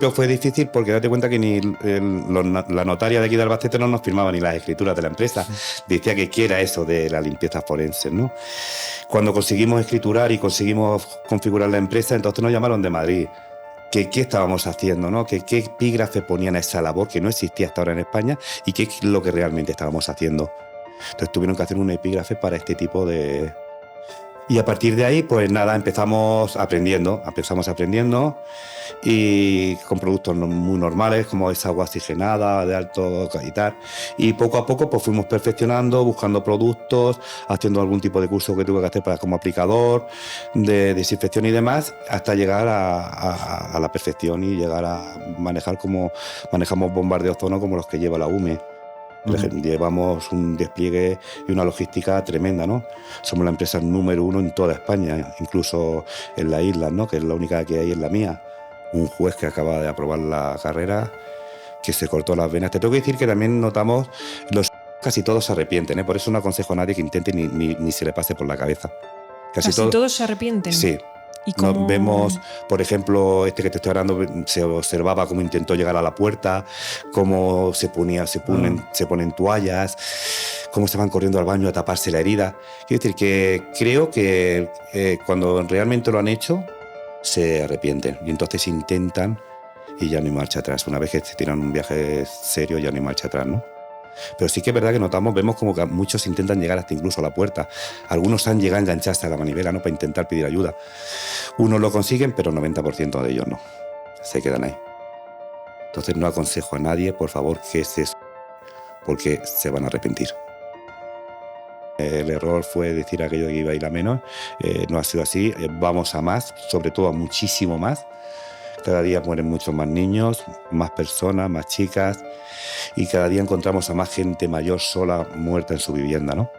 Pero fue difícil porque date cuenta que ni la notaria de aquí de Albacete no nos firmaba ni las escrituras de la empresa. Decía que qué era eso de la limpieza forense, ¿no? Cuando conseguimos escriturar y conseguimos configurar la empresa, entonces nos llamaron de Madrid. ¿Qué estábamos haciendo, ¿no? ¿Qué epígrafe ponían a esa labor que no existía hasta ahora en España y qué es lo que realmente estábamos haciendo? Entonces tuvieron que hacer un epígrafe para este tipo de... Y a partir de ahí, pues nada, empezamos aprendiendo y con productos muy normales como esa agua oxigenada de alto calidad, y poco a poco pues fuimos perfeccionando, buscando productos, haciendo algún tipo de curso que tuve que hacer para como aplicador de desinfección y demás, hasta llegar a la perfección y llegar a manejar como manejamos bombas de ozono como los que lleva la UME. Llevamos un despliegue y una logística tremenda, ¿no? Somos la empresa número 1 en toda España, incluso en la isla, ¿no? Que es la única que hay en la mía. Un juez que acaba de aprobar la carrera, que se cortó las venas. Te tengo que decir que también notamos, casi todos se arrepienten, ¿eh? Por eso no aconsejo a nadie que intente ni se le pase por la cabeza. Casi todos se arrepienten. Sí. ¿Y cómo? Nos vemos, por ejemplo, este que te estoy hablando, se observaba cómo intentó llegar a la puerta, cómo se ponen toallas, cómo se van corriendo al baño a taparse la herida. Quiero decir que creo que cuando realmente lo han hecho, se arrepienten y entonces intentan y ya no hay marcha atrás. Una vez que se tiran un viaje serio, ya no hay marcha atrás, ¿no? Pero sí que es verdad que vemos como que muchos intentan llegar hasta incluso a la puerta. Algunos han llegado a engancharse a la manivela, ¿no? Para intentar pedir ayuda. Unos lo consiguen, pero el 90% de ellos no. Se quedan ahí. Entonces no aconsejo a nadie, por favor, que porque se van a arrepentir. El error fue decir aquello que iba a ir a menos. No ha sido así. Vamos a más, sobre todo a muchísimo más. Cada día mueren muchos más niños, más personas, más chicas, y cada día encontramos a más gente mayor sola muerta en su vivienda, ¿no?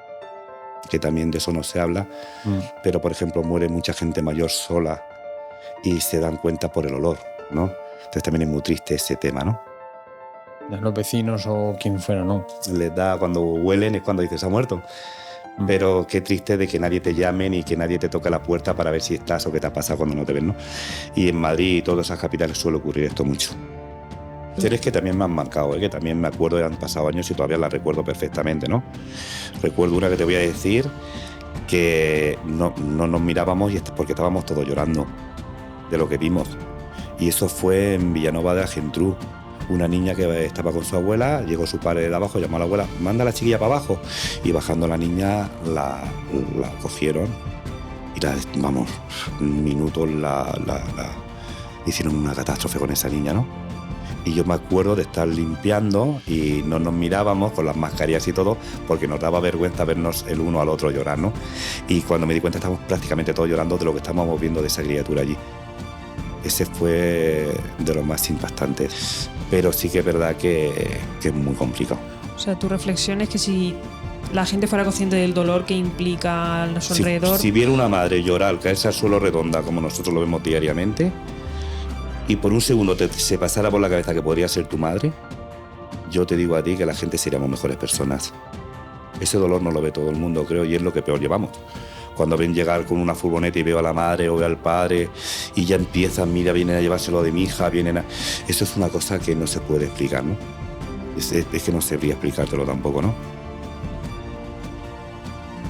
Que también de eso no se habla, pero por ejemplo muere mucha gente mayor sola y se dan cuenta por el olor, ¿no? Entonces también es muy triste ese tema, ¿no? Los vecinos o quien fuera, ¿no? Les da, cuando huelen es cuando dices, ha muerto. Pero qué triste de que nadie te llame ni que nadie te toque la puerta para ver si estás o qué te ha pasado cuando no te ven, ¿no? Y en Madrid y todas esas capitales suele ocurrir esto mucho. Series que también me han marcado, que también me acuerdo de han pasado años y todavía las recuerdo perfectamente, ¿no? Recuerdo una que te voy a decir que no nos mirábamos y porque estábamos todos llorando de lo que vimos. Y eso fue en Villanueva de la Geltrú. Una niña que estaba con su abuela, llegó su padre de abajo, llamó a la abuela, manda a la chiquilla para abajo. Y bajando la niña la cogieron y minutos hicieron una catástrofe con esa niña, ¿no? Y yo me acuerdo de estar limpiando y no nos mirábamos con las mascarillas y todo porque nos daba vergüenza vernos el uno al otro llorar, ¿no? Y cuando me di cuenta estábamos prácticamente todos llorando de lo que estábamos viendo de esa criatura allí. Ese fue de los más impactantes. Pero sí que es verdad que es muy complicado. O sea, tu reflexión es que si la gente fuera consciente del dolor que implica a su alrededor... Si viera una madre llorar, caerse al suelo redonda, como nosotros lo vemos diariamente, y por un segundo se pasara por la cabeza que podría ser tu madre, yo te digo a ti que la gente seríamos mejores personas. Ese dolor no lo ve todo el mundo, creo, y es lo que peor llevamos. Cuando ven llegar con una furgoneta y veo a la madre o veo al padre y ya empiezan, mira, vienen a llevárselo de mi hija, Eso es una cosa que no se puede explicar, ¿no? Es que no sabría explicártelo tampoco, ¿no?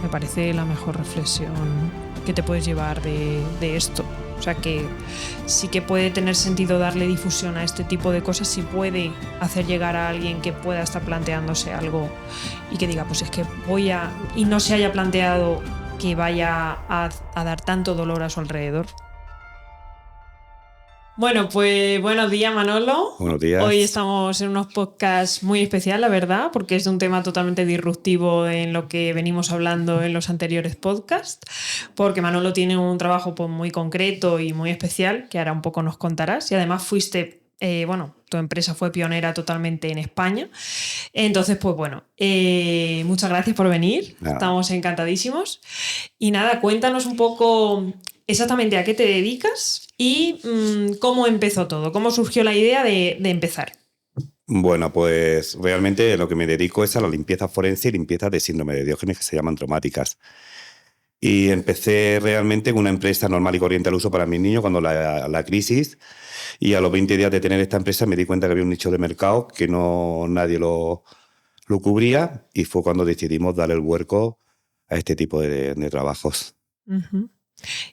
Me parece la mejor reflexión que te puedes llevar de esto. O sea que sí que puede tener sentido darle difusión a este tipo de cosas, si puede hacer llegar a alguien que pueda estar planteándose algo y que diga, pues es que y no se haya planteado que vaya a dar tanto dolor a su alrededor. Bueno, pues buenos días, Manolo. Buenos días. Hoy estamos en unos podcasts muy especial, la verdad, porque es de un tema totalmente disruptivo en lo que venimos hablando en los anteriores podcasts, porque Manolo tiene un trabajo pues, muy concreto y muy especial, que ahora un poco nos contarás, y además fuiste... tu empresa fue pionera totalmente en España. Entonces, pues bueno, muchas gracias por venir. Nada. Estamos encantadísimos. Y nada, cuéntanos un poco exactamente a qué te dedicas y cómo empezó todo, cómo surgió la idea de empezar. Bueno, pues realmente lo que me dedico es a la limpieza forense y limpieza de síndrome de Diógenes, que se llaman traumáticas. Y empecé realmente en una empresa normal y corriente al uso para mis niños cuando la crisis Y a los 20 días de tener esta empresa me di cuenta que había un nicho de mercado que no nadie lo cubría, y fue cuando decidimos darle el vuelco a este tipo de trabajos. Ujú.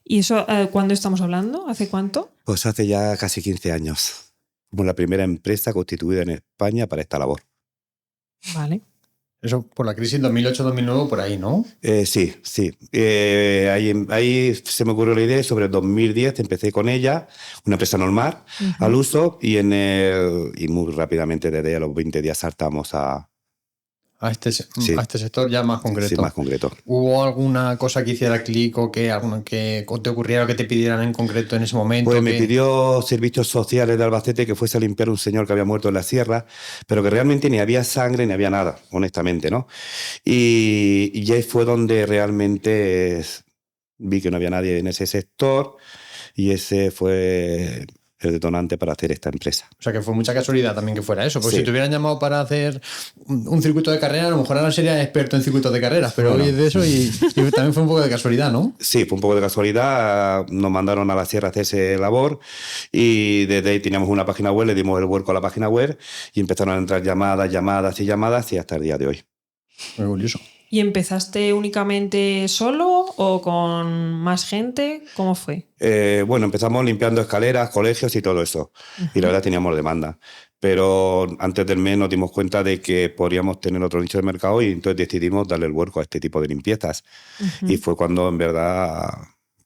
¿Y eso cuándo estamos hablando? ¿Hace cuánto? Pues hace ya casi 15 años. Como la primera empresa constituida en España para esta labor. Vale. Eso por la crisis 2008-2009, por ahí, ¿no? Sí. Ahí se me ocurrió la idea. Sobre el 2010 empecé con ella, una empresa normal, al uso, y muy rápidamente desde a los 20 días saltamos a este sector ya más concreto. Sí, más concreto. ¿Hubo alguna cosa que hiciera clic o que te ocurriera o que te pidieran en concreto en ese momento? Pues me pidió servicios sociales de Albacete que fuese a limpiar un señor que había muerto en la sierra, pero que realmente ni había sangre ni había nada, honestamente, ¿no? Y ahí fue donde realmente vi que no había nadie en ese sector, y ese fue el detonante para hacer esta empresa. O sea, que fue mucha casualidad también que fuera eso. Pues Sí. si te hubieran llamado para hacer un circuito de carrera, a lo mejor ahora sería experto en circuitos de carreras, pero Bueno, hoy es de eso y también fue un poco de casualidad, ¿no? Sí, fue un poco de casualidad. Nos mandaron a la sierra a hacer ese labor, y desde ahí teníamos una página web, le dimos el vuelco a la página web y empezaron a entrar llamadas y hasta el día de hoy. Muy curioso. ¿Y empezaste únicamente solo o con más gente? ¿Cómo fue? Bueno, empezamos limpiando escaleras, colegios y todo eso. Y la verdad teníamos demanda. Pero antes del mes nos dimos cuenta de que podríamos tener otro nicho de mercado, y entonces decidimos darle el vuelco a este tipo de limpiezas. Y fue cuando en verdad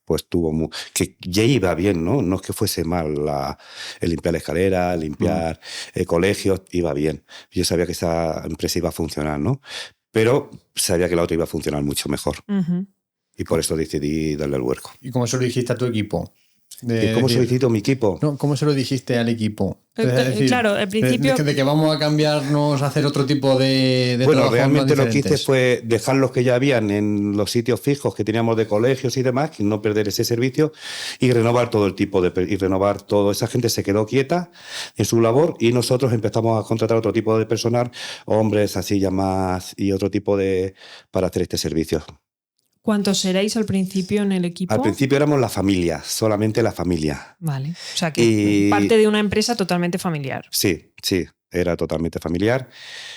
pues que ya iba bien, ¿no? No es que fuese mal el limpiar escaleras, limpiar colegios, iba bien. Yo sabía que esa empresa iba a funcionar, ¿no? Pero sabía que la otra iba a funcionar mucho mejor. Y por eso decidí darle el vuelco. ¿Y cómo se lo dijiste a tu equipo? ¿Y cómo solicito mi equipo? No, ¿cómo se lo dijiste al equipo? Claro, al principio... De que vamos a cambiarnos a hacer otro tipo de Bueno, realmente lo que hice fue dejar los que ya habían en los sitios fijos que teníamos de colegios y demás, que no perder ese servicio, y renovar todo el tipo y renovar todo. Esa gente se quedó quieta en su labor, y nosotros empezamos a contratar otro tipo de personal, hombres, así ya más, y otro tipo para hacer este servicio. ¿Cuántos erais al principio en el equipo? Al principio éramos la familia, solamente la familia. Vale, o sea que parte de una empresa totalmente familiar. Sí, era totalmente familiar.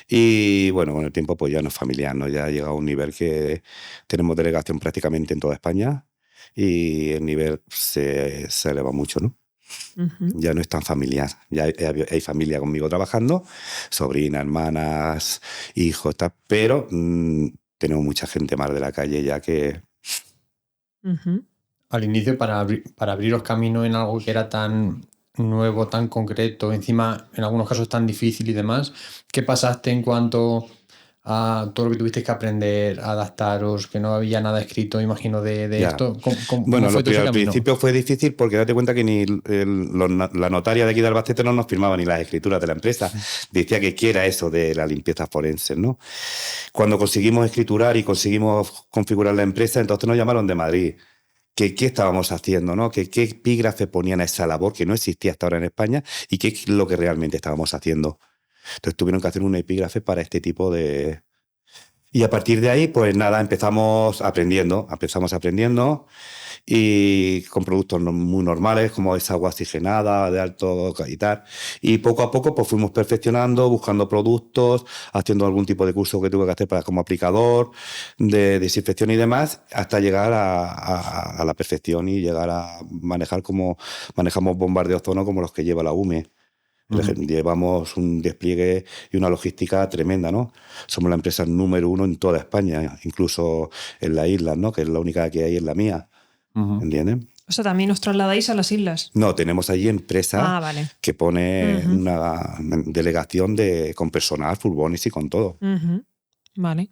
Y bueno, con el tiempo pues ya no es familiar, ¿no? Ya ha llegado a un nivel que tenemos delegación prácticamente en toda España, y el nivel se eleva mucho, ¿no? Ya no es tan familiar. Ya hay familia conmigo trabajando, sobrinas, hermanas, hijos, pero tenemos mucha gente más de la calle ya que... Al inicio, para abriros camino en algo que era tan nuevo, tan concreto, encima en algunos casos tan difícil y demás, ¿qué pasaste en cuanto a todo lo que tuvisteis que aprender, a adaptaros, que no había nada escrito, imagino, de esto? Bueno, al principio fue difícil porque date cuenta que ni la notaria de aquí de Albacete no nos firmaba ni las escrituras de la empresa. Decía que qué era eso de la limpieza forense, ¿no? Cuando conseguimos escriturar y conseguimos configurar la empresa, entonces nos llamaron de Madrid. ¿Qué estábamos haciendo, ¿no? ¿Qué epígrafe ponían a esa labor que no existía hasta ahora en España, y qué es lo que realmente estábamos haciendo? Entonces tuvieron que hacer un epígrafe para este tipo de... Y a partir de ahí, pues nada, empezamos aprendiendo, y con productos muy normales como esa agua oxigenada de alto y tal. Y poco a poco pues fuimos perfeccionando, buscando productos, haciendo algún tipo de curso que tuve que hacer como aplicador, de desinfección y demás, hasta llegar a la perfección y llegar a manejar como manejamos bombas de ozono como los que lleva la UME. Llevamos un despliegue y una logística tremenda, ¿no? Somos la empresa número 1 en toda España, incluso en las islas, ¿no? Que es la única que hay, en la mía. ¿Entienden? O sea, ¿también os trasladáis a las islas? No, tenemos allí empresa que pone una delegación con personal, furgones y con todo. Vale.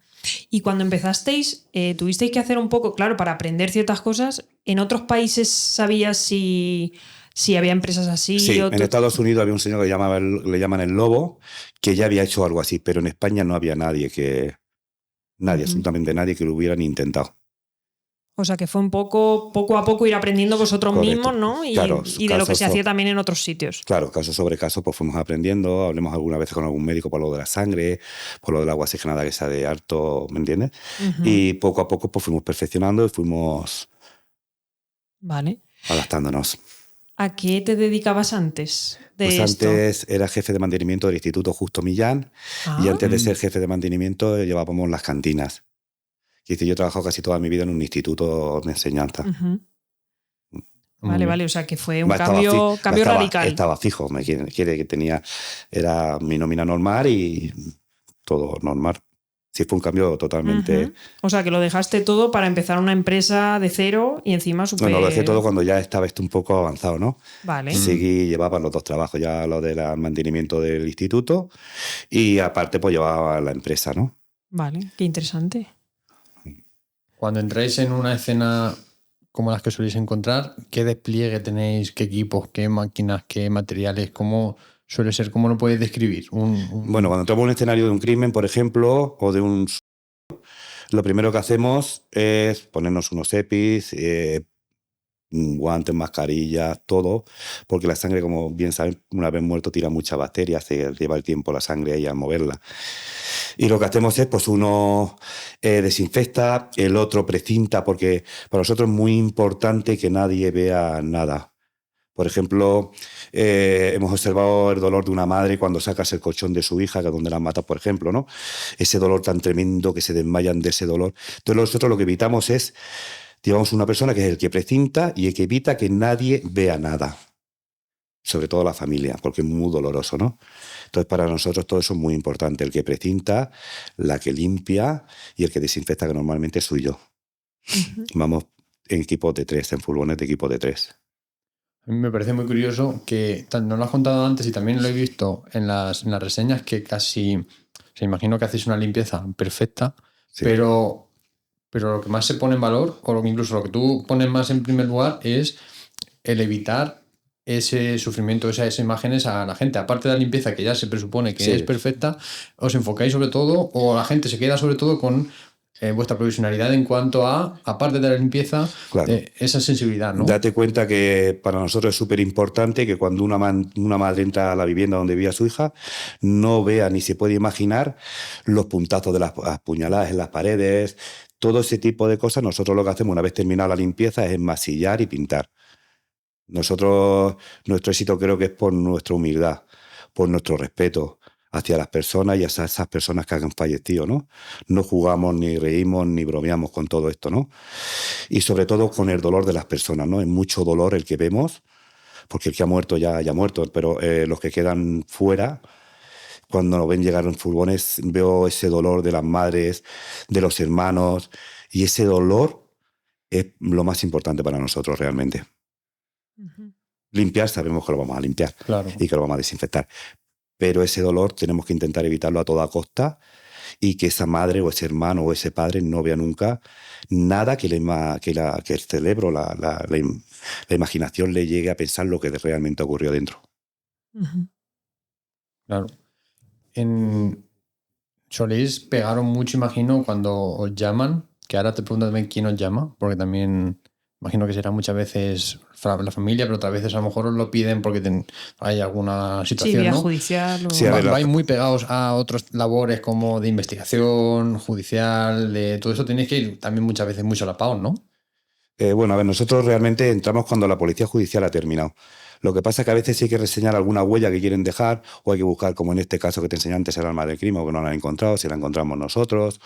Y cuando empezasteis, tuvisteis que hacer un poco, claro, para aprender ciertas cosas. ¿En otros países sabías si había empresas así? Sí, en Estados Unidos había un señor que le llaman el Lobo, que ya había hecho algo así, pero en España no había nadie, absolutamente nadie que lo hubiera ni intentado. O sea, que fue un poco a poco ir aprendiendo vosotros mismos, ¿no? Y, claro, y de lo que se hacía también en otros sitios. Claro, caso sobre caso, pues fuimos aprendiendo. Hablemos alguna vez con algún médico por lo de la sangre, por lo del agua oxigenada que sea de alto, ¿me entiendes? Y poco a poco pues fuimos perfeccionando y fuimos adaptándonos. ¿A qué te dedicabas antes de Pues esto? antes era jefe de mantenimiento del Instituto Justo Millán y antes de ser jefe de mantenimiento llevábamos las cantinas. Y yo he trabajado casi toda mi vida en un instituto de enseñanza. Ujú. Muy Vale, bien. o sea que fue un Estaba cambio radical. Estaba fijo, quiere que tenía, era mi nómina normal y todo normal. Sí, fue un cambio totalmente. Ujú. O sea que lo dejaste todo para empezar una empresa de cero y encima súper... Bueno, lo dejé todo cuando ya estaba esto un poco avanzado, ¿no? Vale. Seguí, llevaba los dos trabajos, ya lo del mantenimiento del instituto y aparte pues llevaba la empresa, ¿no? Vale, qué interesante. Cuando entráis en una escena como las que soléis encontrar, ¿qué despliegue tenéis? ¿Qué equipos? ¿Qué máquinas? ¿Qué materiales? ¿Cómo suele ser? ¿Cómo lo podéis describir? Bueno, cuando entramos en un escenario de un crimen, por ejemplo, o de un... Lo primero que hacemos es ponernos unos EPIs, guantes, mascarillas, todo, porque la sangre, como bien saben, una vez muerto tira muchas bacterias, se lleva el tiempo la sangre ahí a moverla. Y lo que hacemos es, pues uno desinfecta, el otro precinta, porque para nosotros es muy importante que nadie vea nada. Por ejemplo, hemos observado el dolor de una madre cuando sacas el colchón de su hija, que es donde la matas, por ejemplo, ¿no? Ese dolor tan tremendo que se desmayan de ese dolor. Entonces nosotros lo que evitamos es, digamos, una persona que es el que precinta y el que evita que nadie vea nada. Sobre todo la familia, porque es muy doloroso, ¿no? Entonces para nosotros todo eso es muy importante. El que precinta, la que limpia y el que desinfecta, que normalmente soy yo. Ujú. Vamos en equipos de 3, en furgones de equipo de 3. A mí me parece muy curioso que nos lo has contado antes y también lo he visto en las reseñas que casi, se imagino que hacéis una limpieza perfecta, Sí. pero lo que más se pone en valor, o incluso lo que tú pones más en primer lugar, es el evitar ese sufrimiento, esas imágenes a la gente. Aparte de la limpieza, que ya se presupone que Sí. es perfecta, os enfocáis sobre todo, o la gente se queda sobre todo con vuestra profesionalidad en cuanto a, aparte de la limpieza, Claro. esa sensibilidad, ¿no? Date cuenta que para nosotros es súper importante que cuando una madre entra a la vivienda donde vivía su hija, no vea ni se puede imaginar los puntazos de las puñaladas en las paredes, todo ese tipo de cosas. Nosotros lo que hacemos una vez terminada la limpieza es enmasillar y pintar. Nosotros, nuestro éxito creo que es por nuestra humildad, por nuestro respeto hacia las personas y hacia esas personas que han fallecido, ¿no? No jugamos, ni reímos, ni bromeamos con todo esto, ¿no? Y sobre todo con el dolor de las personas, ¿no? Es mucho dolor el que vemos, porque el que ha muerto ya ha muerto, pero los que quedan fuera, cuando nos ven llegar en furgones, veo ese dolor de las madres, de los hermanos, y ese dolor es lo más importante para nosotros realmente. Ujú. Limpiar, sabemos que lo vamos a limpiar Claro. y que lo vamos a desinfectar, pero ese dolor tenemos que intentar evitarlo a toda costa y que esa madre o ese hermano o ese padre no vea nunca nada que el cerebro, la imaginación le llegue a pensar lo que realmente ocurrió dentro. Ujú. Claro. Soléis pegaros mucho, imagino, cuando os llaman, que ahora te pregunto también quién os llama, porque también imagino que será muchas veces la familia, pero otras veces a lo mejor os lo piden porque hay alguna Sí, situación, vía ¿no? judicial. Sí, a ver, Vais muy pegados a otras labores como de investigación, judicial, de todo eso tenéis que ir también muchas veces muy solapados, ¿no? Bueno, a ver, nosotros realmente entramos cuando la policía judicial ha terminado. Lo que pasa es que a veces sí hay que reseñar alguna huella que quieren dejar o hay que buscar, como en este caso que te enseñé antes, el arma del crimen, o que no la han encontrado, si la encontramos nosotros.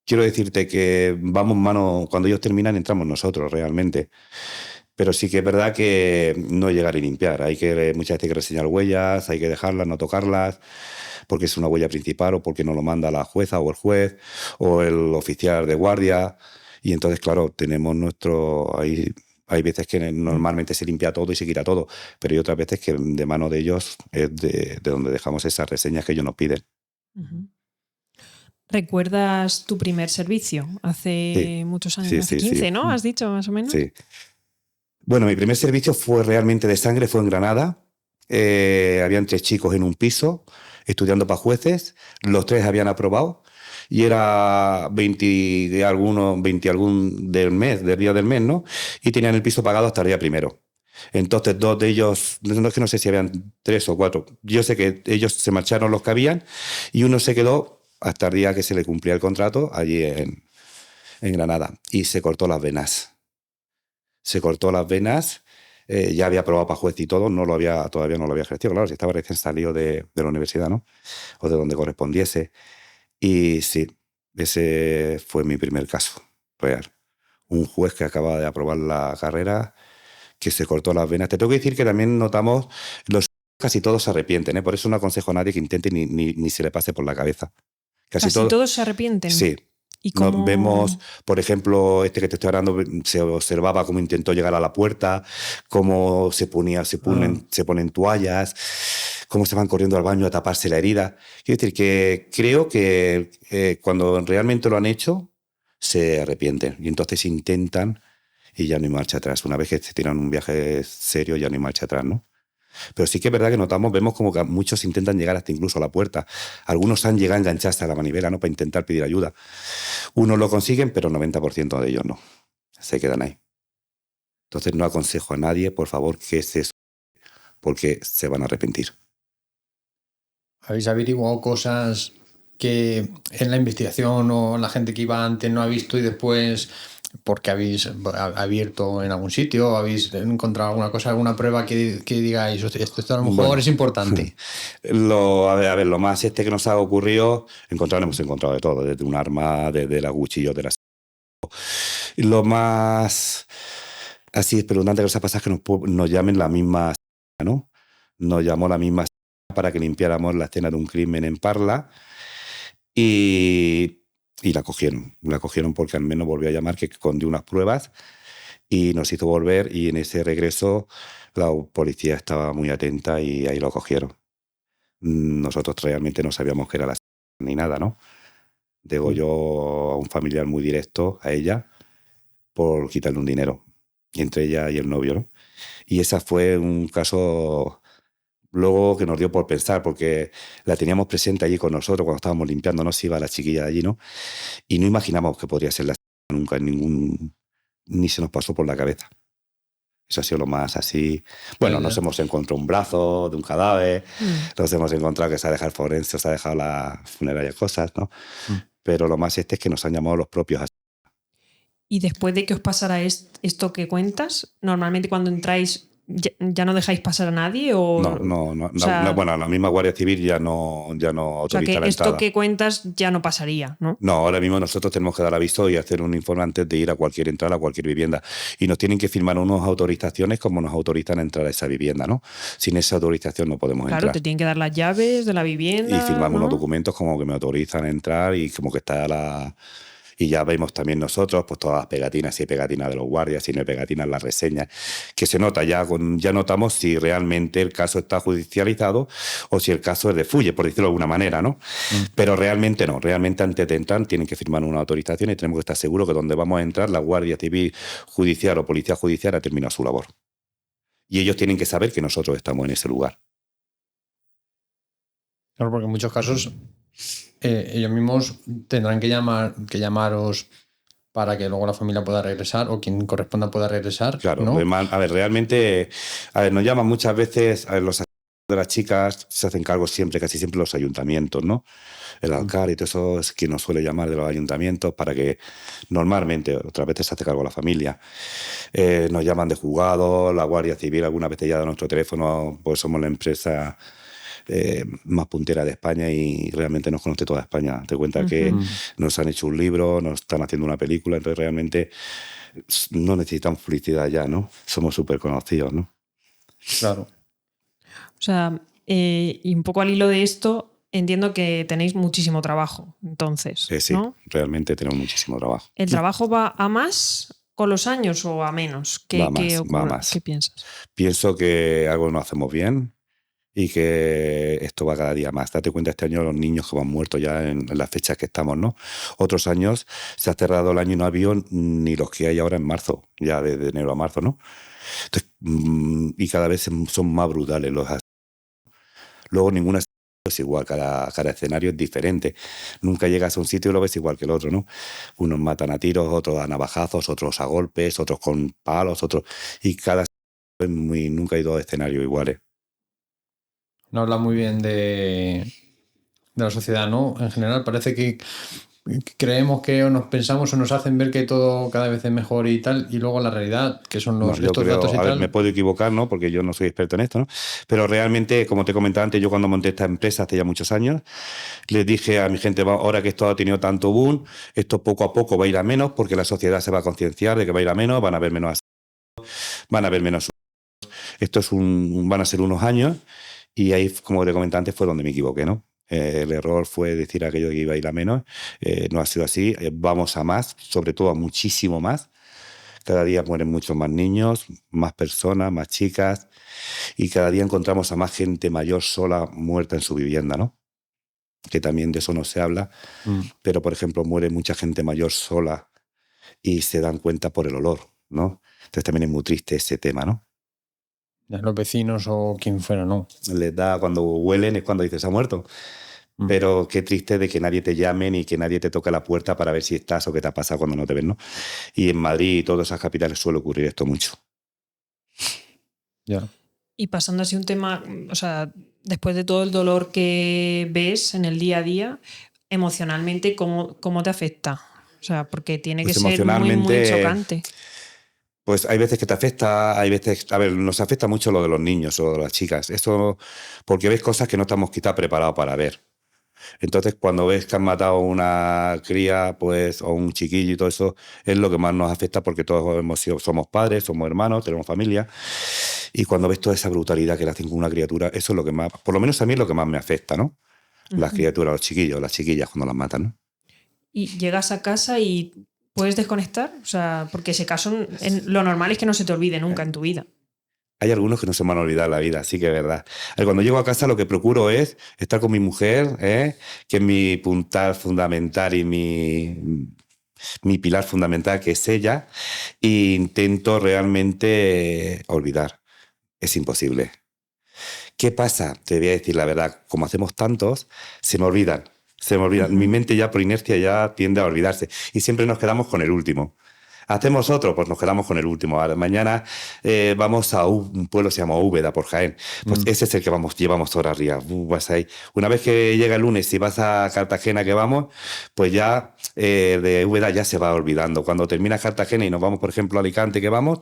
Quiero decirte que vamos mano, cuando ellos terminan entramos nosotros realmente. Pero sí que es verdad que no llegar y limpiar. Muchas veces hay que reseñar huellas, hay que dejarlas, no tocarlas, porque es una huella principal o porque no lo manda la jueza o el juez o el oficial de guardia. Y entonces, claro, tenemos hay veces que normalmente se limpia todo y se quita todo, pero hay otras veces que de mano de ellos es de donde dejamos esas reseñas que ellos nos piden. Ujú. ¿Recuerdas tu primer servicio? Hace Sí. muchos años, Sí, hace sí, 15, sí. ¿no? ¿Has dicho más o menos? Sí. Bueno, mi primer servicio fue realmente de sangre, fue en Granada. Habían 3 chicos en un piso estudiando para jueces, los 3 habían aprobado y era 20 algún del día del mes, ¿no? Y tenían el piso pagado hasta el día primero. Entonces 2 de ellos, no es que no sé si habían 3 o 4, yo sé que ellos se marcharon los que habían y uno se quedó hasta el día que se le cumplía el contrato allí en Granada y se cortó las venas. se cortó las venas. Ya había probado para juez y todo, todavía no lo había ejercido, claro, si estaba recién salido de la universidad, ¿no? O de donde correspondiese. Y sí, ese fue mi primer caso real. Un juez que acaba de aprobar la carrera, que se cortó las venas. Te tengo que decir que también notamos, casi todos se arrepienten, ¿eh? Por eso no aconsejo a nadie que intente ni se le pase por la cabeza. Casi todos se arrepienten. Sí. ¿Y cómo? Vemos, por ejemplo, este que te estoy hablando, se observaba cómo intentó llegar a la puerta, cómo se ponen toallas, cómo se van corriendo al baño a taparse la herida. Quiero decir que creo que cuando realmente lo han hecho, se arrepienten y entonces intentan y ya no hay marcha atrás. Una vez que se tiran un viaje serio, ya no hay marcha atrás, ¿no? Pero sí que es verdad que vemos como que muchos intentan llegar hasta incluso a la puerta. Algunos han llegado a engancharse a la manivela, ¿no? Para intentar pedir ayuda. Unos lo consiguen, pero el 90% de ellos no. Se quedan ahí. Entonces no aconsejo a nadie, por favor, que porque se van a arrepentir. ¿Habéis averiguado cosas que en la investigación o la gente que iba antes no ha visto y después, porque habéis abierto en algún sitio, habéis encontrado alguna cosa, alguna prueba que digáis, esto a lo mejor es importante? A ver, lo más que nos ha ocurrido, hemos encontrado de todo, desde un arma, desde la cuchillo, de las... Lo más así espeluznante que nos ha pasado es que nos llamen la misma, ¿no? Nos llamó la misma para que limpiáramos la escena de un crimen en Parla y la cogieron. La cogieron porque al menos volvió a llamar, que escondió unas pruebas y nos hizo volver, y en ese regreso la policía estaba muy atenta y ahí lo cogieron. Nosotros realmente no sabíamos que era la ni nada, ¿no? Degolló a un familiar muy directo, a ella, por quitarle un dinero, y entre ella y el novio, ¿no? Y ese fue un caso luego que nos dio por pensar, porque la teníamos presente allí con nosotros cuando estábamos limpiando, no se iba la chiquilla de allí, ¿no? Y no imaginamos que podría ser la nunca, ni se nos pasó por la cabeza. Eso ha sido lo más así. Bueno, nos hemos encontrado un brazo de un cadáver, nos hemos encontrado que se ha dejado el forense, se ha dejado la funeraria, cosas, ¿no? Pero lo más es que nos han llamado los propios. Y después de que os pasara esto que cuentas, normalmente cuando entráis, ¿ya no dejáis pasar a nadie? O sea, bueno, la misma Guardia Civil ya no autoriza la entrada. Esto que cuentas ya no pasaría, ¿no? No, ahora mismo nosotros tenemos que dar aviso y hacer un informe antes de ir a cualquier entrada, a cualquier vivienda. Y nos tienen que firmar unas autorizaciones como nos autorizan a entrar a esa vivienda, ¿no? Sin esa autorización no podemos entrar. Claro, te tienen que dar las llaves de la vivienda. Y firmamos, ¿no?, unos documentos como que me autorizan a entrar y como que está Y ya vemos también nosotros pues todas las pegatinas, si hay pegatinas de los guardias, si no hay pegatinas, las reseñas, que se nota ya notamos si realmente el caso está judicializado o si el caso es de fulle, por decirlo de alguna manera, ¿no? Pero realmente no, realmente antes de entrar tienen que firmar una autorización y tenemos que estar seguros que donde vamos a entrar la Guardia Civil Judicial o Policía Judicial ha terminado su labor. Y ellos tienen que saber que nosotros estamos en ese lugar. Claro, porque en muchos casos ellos mismos tendrán que llamaros para que luego la familia pueda regresar o quien corresponda pueda regresar. Claro, ¿no? A ver, realmente, nos llaman muchas veces, los de las chicas se hacen cargo siempre, casi siempre los ayuntamientos, ¿no? El alcalde y todo eso es quien nos suele llamar de los ayuntamientos para que normalmente, otras veces se hace cargo la familia. Nos llaman de juzgados, la Guardia Civil, alguna vez ya da nuestro teléfono, pues somos la empresa más puntera de España y realmente nos conoce toda España. Te cuenta que nos han hecho un libro, nos están haciendo una película, entonces realmente no necesitamos publicidad ya, ¿no? Somos súper conocidos, ¿no? Claro. O sea, y un poco al hilo de esto, entiendo que tenéis muchísimo trabajo, entonces, sí, ¿no? Realmente tenemos muchísimo trabajo. ¿El trabajo va a más con los años o a menos? Va más. ¿Qué piensas? Pienso que algo no hacemos bien y que esto va cada día más. Date cuenta, este año los niños que van muertos ya en las fechas que estamos, ¿no? Otros años se ha cerrado el año y no ha habido ni los que hay ahora en marzo, ya de enero a marzo, ¿no? Entonces, y cada vez son más brutales los asesinatos. Luego ninguna es igual, cada escenario es diferente. Nunca llegas a un sitio y lo ves igual que el otro, ¿no? Unos matan a tiros, otros a navajazos, otros a golpes, otros con palos, otros... Y cada nunca hay dos escenarios iguales. No habla muy bien de la sociedad, ¿no? En general parece que creemos que o nos pensamos o nos hacen ver que todo cada vez es mejor y tal, y luego la realidad, que son estos datos y a ver, tal. me puedo equivocar, ¿no? Porque yo no soy experto en esto, ¿no? Pero realmente, como te comentaba antes, yo cuando monté esta empresa hace ya muchos años, les dije a mi gente, ahora que esto ha tenido tanto boom, esto poco a poco va a ir a menos porque la sociedad se va a concienciar de que va a ir a menos, van a haber menos, van a haber menos. Esto van a ser unos años y ahí, como te comentaba antes, fue donde me equivoqué, ¿no? El error fue decir aquello de que iba a ir a menos. No ha sido así. Vamos a más, sobre todo a muchísimo más. Cada día mueren muchos más niños, más personas, más chicas. Y cada día encontramos a más gente mayor sola muerta en su vivienda, ¿no? Que también de eso no se habla. Pero, por ejemplo, muere mucha gente mayor sola y se dan cuenta por el olor, ¿no? Entonces también es muy triste ese tema, ¿no? Ya los vecinos o quien fuera, ¿no? Les da, cuando huelen es cuando dices, ha muerto. Pero qué triste de que nadie te llame ni que nadie te toque la puerta para ver si estás o qué te ha pasado cuando no te ven, ¿no? Y en Madrid y todas esas capitales suele ocurrir esto mucho. Ya. Y pasando así un tema, o sea, después de todo el dolor que ves en el día a día, emocionalmente, ¿cómo te afecta? O sea, porque tiene Pues que ser muy chocante. Pues hay veces que te afecta, hay veces... A ver, nos afecta mucho lo de los niños o de las chicas. Eso porque ves cosas que no estamos quizá preparados para ver. Entonces, cuando ves que han matado a una cría, pues, o un chiquillo y todo eso, es lo que más nos afecta porque todos somos padres, somos hermanos, tenemos familia. Y cuando ves toda esa brutalidad que le hacen con una criatura, eso es lo que más, por lo menos a mí es lo que más me afecta, ¿no? Las criaturas, los chiquillos, las chiquillas cuando las matan, ¿no? Y llegas a casa y puedes desconectar, o sea, porque ese caso, lo normal es que no se te olvide nunca en tu vida. Hay algunos que no se me van a olvidar la vida, sí que es verdad. Cuando llego a casa lo que procuro es estar con mi mujer, que es mi puntal fundamental y mi pilar fundamental, que es ella, e intento realmente olvidar. Es imposible. ¿Qué pasa? Te voy a decir la verdad, como hacemos tantos, se me olvidan. Se me olvidan. Mi mente ya por inercia ya tiende a olvidarse y siempre nos quedamos con el último. ¿Hacemos otro? Pues nos quedamos con el último. Mañana vamos a un pueblo que se llama Úbeda, por Jaén. Pues ese es el que llevamos horas arriba. Vas ahí. Una vez que llega el lunes y vas a Cartagena que vamos, pues ya de Úbeda ya se va olvidando. Cuando termina Cartagena y nos vamos, por ejemplo, a Alicante que vamos,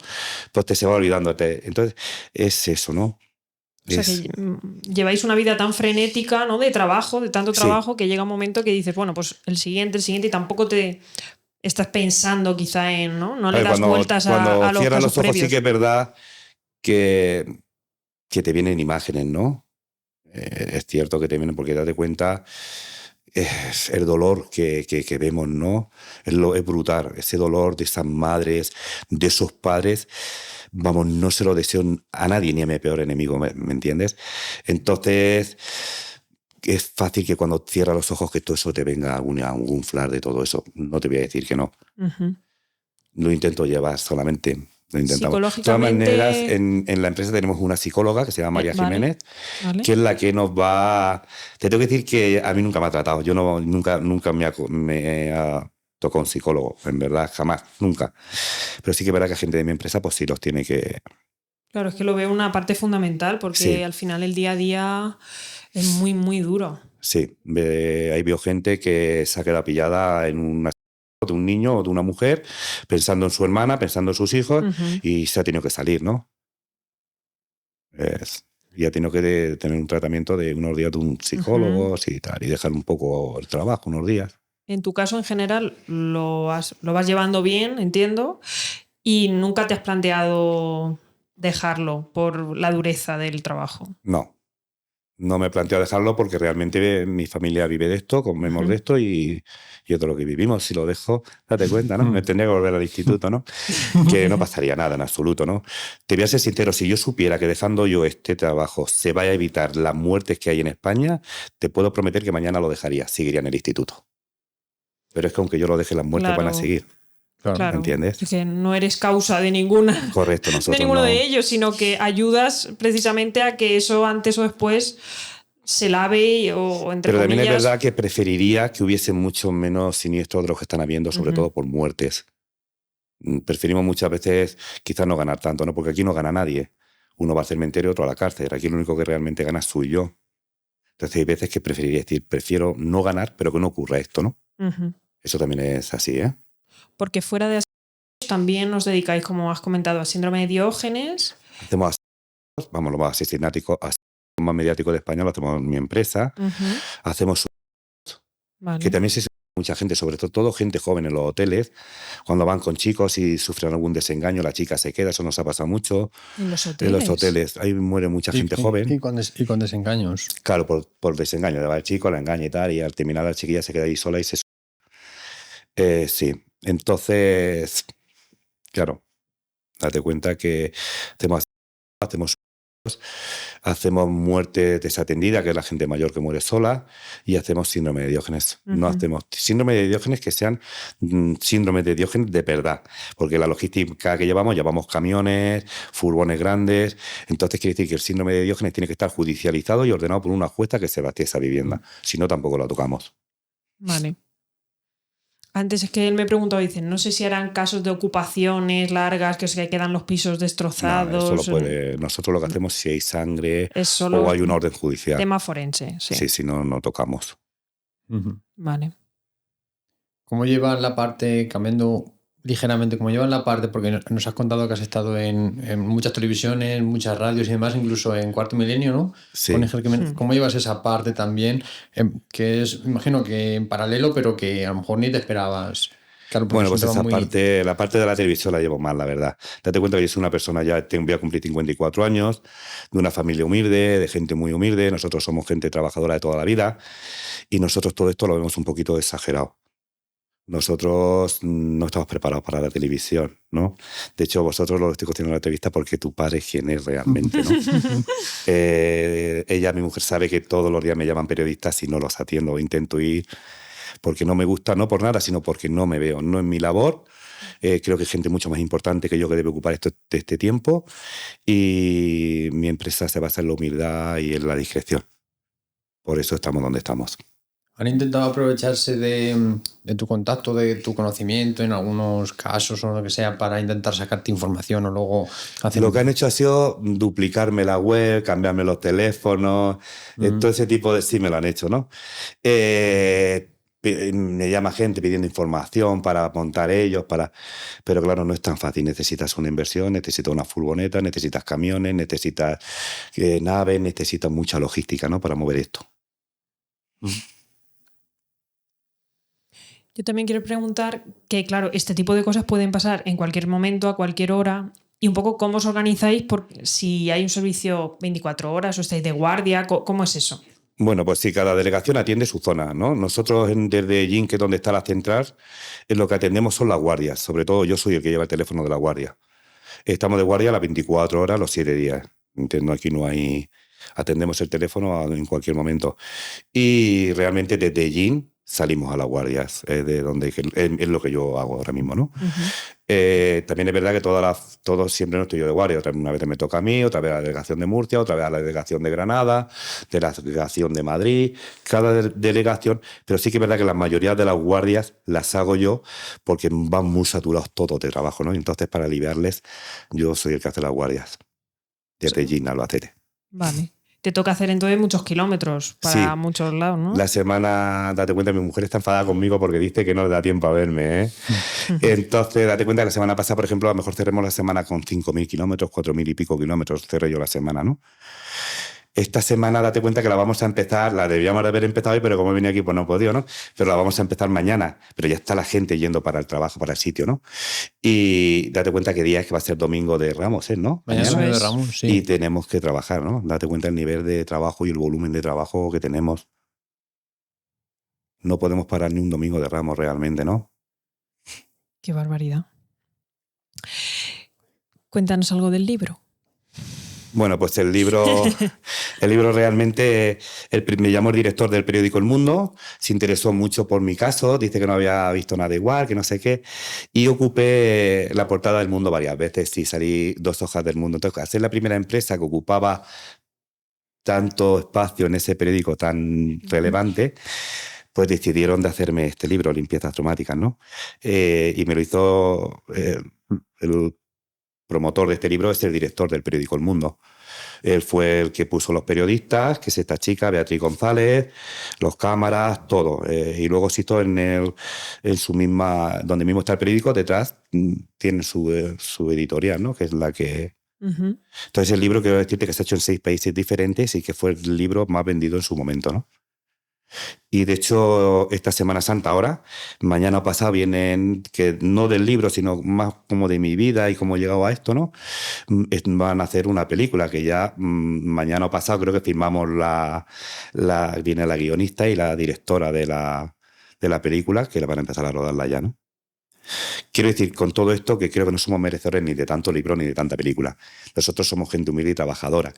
pues te se va olvidando. Entonces, es eso, ¿no? O sea, que lleváis una vida tan frenética, ¿no? De trabajo, de tanto trabajo, que llega un momento que dices, bueno, pues el siguiente, y tampoco te estás pensando quizá en, ¿no? No le das vueltas a los casos cuando cierras los ojos previos. sí que es verdad que te vienen imágenes, ¿no? Es cierto que te vienen porque date cuenta, es el dolor que vemos, ¿no? Es brutal, ese dolor de esas madres, de esos padres. Vamos, no se lo deseo a nadie ni a mi peor enemigo, ¿me entiendes? Entonces, es fácil que cuando cierras los ojos que todo eso te venga algún flash de todo eso. No te voy a decir que no. Lo intento llevar solamente. Lo intentamos. De todas maneras, en la empresa tenemos una psicóloga que se llama María Jiménez, que es la que nos va... Te tengo que decir que a mí nunca me ha tratado. Yo nunca me ha tocado un psicólogo, en verdad, jamás, nunca. Pero sí que es verdad que gente de mi empresa pues sí los tiene que... Claro, es que lo veo una parte fundamental porque al final el día a día es muy duro. Sí, ahí veo gente que se ha quedado pillada en una de un niño o de una mujer, pensando en su hermana, pensando en sus hijos, y se ha tenido que salir, ¿no? Y ha tenido que tener un tratamiento de unos días de un psicólogo y tal, y dejar un poco el trabajo, unos días. En tu caso, en general, lo vas llevando bien, entiendo, y nunca te has planteado dejarlo por la dureza del trabajo. No me he planteado dejarlo porque realmente mi familia vive de esto, comemos de esto y es de lo que vivimos. Si lo dejo, date cuenta, ¿no? Me tendría que volver al instituto, ¿no? Que no pasaría nada en absoluto, ¿no? Te voy a ser sincero, si yo supiera que dejando yo este trabajo se vaya a evitar las muertes que hay en España, te puedo prometer que mañana lo dejaría, seguiría en el instituto. Pero es que aunque yo lo deje, las muertes van a seguir. Claro, ¿entiendes? Es que no eres causa de ninguna. Correcto, nosotros de ninguno no. de ellos, sino que ayudas precisamente a que eso antes o después se lave o entre Pero comillas... también es verdad que preferiría que hubiese mucho menos siniestros de los que están habiendo, sobre todo por muertes. Preferimos muchas veces quizás no ganar tanto, ¿no? Porque aquí no gana nadie. Uno va al cementerio y otro a la cárcel. Aquí lo único que realmente gana soy yo. Entonces hay veces que preferiría decir, prefiero no ganar, pero que no ocurra esto, ¿no? Eso también es así, ¿eh? Porque fuera de así, también os dedicáis, como has comentado, a síndrome de Diógenes. Hacemos, vamos, lo más asesinato más mediático de España lo hacemos en mi empresa. Ujú, Hacemos vale. que también se mucha gente, sobre todo gente joven en los hoteles, cuando van con chicos y sufren algún desengaño, la chica se queda, eso nos ha pasado mucho. En los En hoteles. los hoteles, ahí muere mucha gente joven. Y con desengaños. Claro, por desengaño, le va el chico, la engaña y tal, y al terminar la chiquilla se queda ahí sola y se... sí, entonces, claro, date cuenta que hacemos hacemos muerte desatendida, que es la gente mayor que muere sola, y hacemos síndrome de Diógenes. No Ujú. hacemos síndrome de Diógenes que sean síndrome de Diógenes de verdad, porque la logística que llevamos camiones, furgones grandes, entonces quiere decir que el síndrome de Diógenes tiene que estar judicializado y ordenado por una jueza que se bate esa vivienda, si no tampoco lo tocamos. Vale. Antes es que él me preguntaba, dice, no sé si eran casos de ocupaciones largas, que, que quedan los pisos No, destrozados. eso lo puede, nosotros lo que hacemos si hay sangre Es solo o hay una orden judicial. tema forense, sí. Sí, si no, no tocamos. Ujú. Vale. ¿Cómo llevan la parte, cambiando ligeramente, cómo llevan la parte, porque nos has contado que has estado en muchas televisiones, muchas radios y demás, incluso en Cuarto Milenio, ¿no? Sí. Con Eger Jiménez. ¿Cómo llevas esa parte también? Que es, imagino que en paralelo, pero que a lo mejor ni te esperabas. Claro, porque Bueno, es un pues tema esa muy... parte, la parte de la televisión la llevo mal, la verdad. Date cuenta que yo soy una persona ya, voy a cumplir 54 años, de una familia humilde, de gente muy humilde. Nosotros somos gente trabajadora de toda la vida y nosotros todo esto lo vemos un poquito exagerado. Nosotros no estamos preparados para la televisión, ¿no? De hecho, vosotros lo estoy contando en la entrevista porque tu padre es quien es realmente, ¿no? Ella, mi mujer, sabe que todos los días me llaman periodistas y no los atiendo. Intento ir porque no me gusta, no por nada, sino porque no me veo, no es mi labor. Creo que hay gente mucho más importante que yo que debe ocupar este tiempo y mi empresa se basa en la humildad y en la discreción. Por eso estamos donde estamos. ¿Han intentado aprovecharse de tu contacto, de tu conocimiento en algunos casos o lo que sea para intentar sacarte información o luego hacer... Lo que han hecho ha sido duplicarme la web, cambiarme los teléfonos, todo ese tipo de... Sí, me lo han hecho, ¿no? Me llama gente pidiendo información para montar ellos, pero claro, no es tan fácil. Necesitas una inversión, necesitas una furgoneta, necesitas camiones, necesitas naves, necesitas mucha logística, ¿no? Para mover esto. Yo también quiero preguntar que, claro, este tipo de cosas pueden pasar en cualquier momento, a cualquier hora, y un poco cómo os organizáis, porque si hay un servicio 24 horas o estáis de guardia, ¿cómo es eso? Bueno, pues sí, cada delegación atiende su zona, ¿no? Nosotros desde Yin, que es donde está la central, lo que atendemos son las guardias. Sobre todo yo soy el que lleva el teléfono de la guardia. Estamos de guardia las 24 horas, los 7 días. Entiendo, aquí no hay... Atendemos el teléfono en cualquier momento. Y realmente desde Yin salimos a las guardias, de donde es lo que yo hago ahora mismo, ¿no? También es verdad que todos siempre no estoy yo de guardia. Una vez me toca a mí, otra vez a la delegación de Murcia, otra vez a la delegación de Granada, de la delegación de Madrid, cada delegación. Pero sí que es verdad que la mayoría de las guardias las hago yo porque van muy saturados todos de trabajo, ¿no? Y entonces, para aliviarles, yo soy el que hace las guardias. Desde Gin Albacete. Vale. Te toca hacer entonces muchos kilómetros para muchos lados, ¿no? La semana, date cuenta, mi mujer está enfadada conmigo porque dice que no le da tiempo a verme, ¿eh? Entonces, date cuenta que la semana pasada, por ejemplo, a lo mejor cerremos la semana con 5.000 kilómetros, 4.000 y pico kilómetros, cerré yo la semana, ¿no? Esta semana, date cuenta que la vamos a empezar, la debíamos de haber empezado hoy, pero como he venido aquí, pues no he podido, ¿no? Pero la vamos a empezar mañana, pero ya está la gente yendo para el trabajo, para el sitio, ¿no? Y date cuenta que día es que va a ser domingo de Ramos, ¿no? Mañana es domingo de Ramos, sí. Y tenemos que trabajar, ¿no? Date cuenta del nivel de trabajo y el volumen de trabajo que tenemos. No podemos parar ni un domingo de Ramos realmente, ¿no? Qué barbaridad. Cuéntanos algo del libro. Bueno, pues el libro realmente, me llamó el director del periódico El Mundo, se interesó mucho por mi caso, dice que no había visto nada igual, que no sé qué, y ocupé la portada del Mundo varias veces y salí 2 hojas del Mundo. Entonces, al ser la primera empresa que ocupaba tanto espacio en ese periódico tan relevante, pues decidieron de hacerme este libro, Limpiezas Traumáticas, ¿no? Y me lo hizo el promotor de este libro, es el director del periódico El Mundo. Él fue el que puso los periodistas, que es esta chica, Beatriz González, los cámaras, todo. Y luego Sisto en su misma, donde mismo está el periódico, detrás tiene su editorial, ¿no? Que es la que... Ujú. Entonces el libro, quiero decirte que se ha hecho en 6 países diferentes y que fue el libro más vendido en su momento, ¿no? Y de hecho, esta Semana Santa ahora, mañana o pasado vienen, que no del libro, sino más como de mi vida y cómo he llegado a esto, ¿no? Van a hacer una película que ya mañana o pasado creo que firmamos viene la guionista y la directora de la película, que la van a empezar a rodarla ya, ¿no? Quiero decir con todo esto que creo que no somos merecedores ni de tanto libro ni de tanta película. Nosotros somos gente humilde y trabajadora.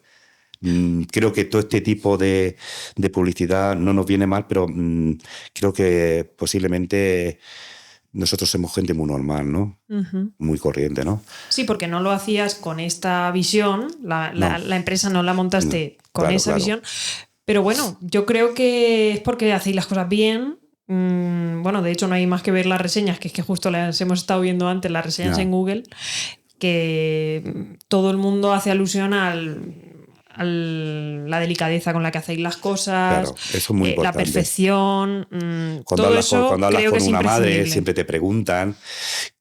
Creo que todo este tipo de publicidad no nos viene mal, pero creo que posiblemente nosotros somos gente muy normal, ¿no? Ujú. Muy corriente, ¿no? Sí, porque no lo hacías con esta visión, la empresa no la montaste con Claro, esa claro. visión, pero bueno, yo creo que es porque hacéis las cosas bien. Bueno, de hecho no hay más que ver las reseñas, que es que justo las hemos estado viendo antes, las reseñas Ya. en Google, que todo el mundo hace alusión a la delicadeza con la que hacéis las cosas, Claro, eso es muy la importante. perfección, Cuando todo hablas, eso cuando hablas creo que con es una madre, imprescindible. siempre te preguntan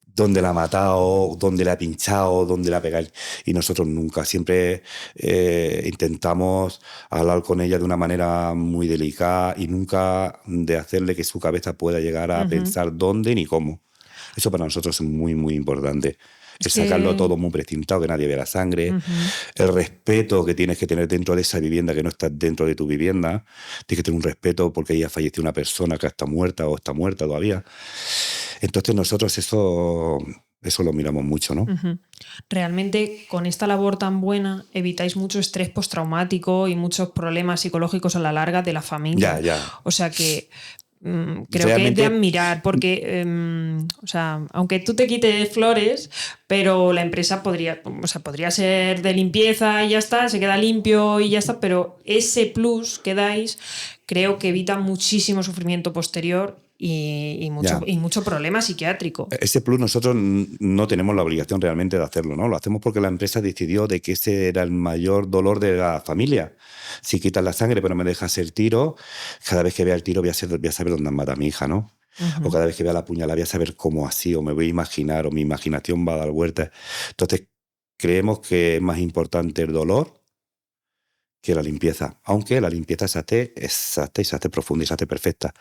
dónde la ha matado, dónde la ha pinchado, dónde la ha pegado. Y nosotros nunca, siempre intentamos hablar con ella de una manera muy delicada y nunca de hacerle que su cabeza pueda llegar a pensar dónde ni cómo. Eso para nosotros es muy, muy importante. Es Es sacarlo que- todo muy precintado, que nadie vea la sangre. El respeto que tienes que tener dentro de esa vivienda, que no está dentro de tu vivienda. Tienes que tener un respeto porque ya falleció una persona que está muerta o está muerta todavía. Entonces nosotros eso lo miramos mucho, ¿no? Ujú. Realmente con esta labor tan buena evitáis mucho estrés postraumático y muchos problemas psicológicos a la larga de la familia. Ya. O sea que creo que es Realmente- de admirar porque, o sea, aunque tú te quites flores, pero la empresa podría ser de limpieza y ya está, se queda limpio y ya está, pero ese plus que dais creo que evita muchísimo sufrimiento posterior y mucho problema psiquiátrico. Ese plus nosotros no tenemos la obligación realmente de hacerlo, ¿no? Lo hacemos porque la empresa decidió de que ese era el mayor dolor de la familia. Si quitas la sangre pero me dejas el tiro, cada vez que vea el tiro voy a saber dónde mata a mi hija, ¿no? O cada vez que vea la puñalada voy a saber cómo así, o me voy a imaginar, o mi imaginación va a dar vueltas. Entonces, creemos que es más importante el dolor que la limpieza. Aunque la limpieza se hace exacta y se hace profunda y se hace perfecta.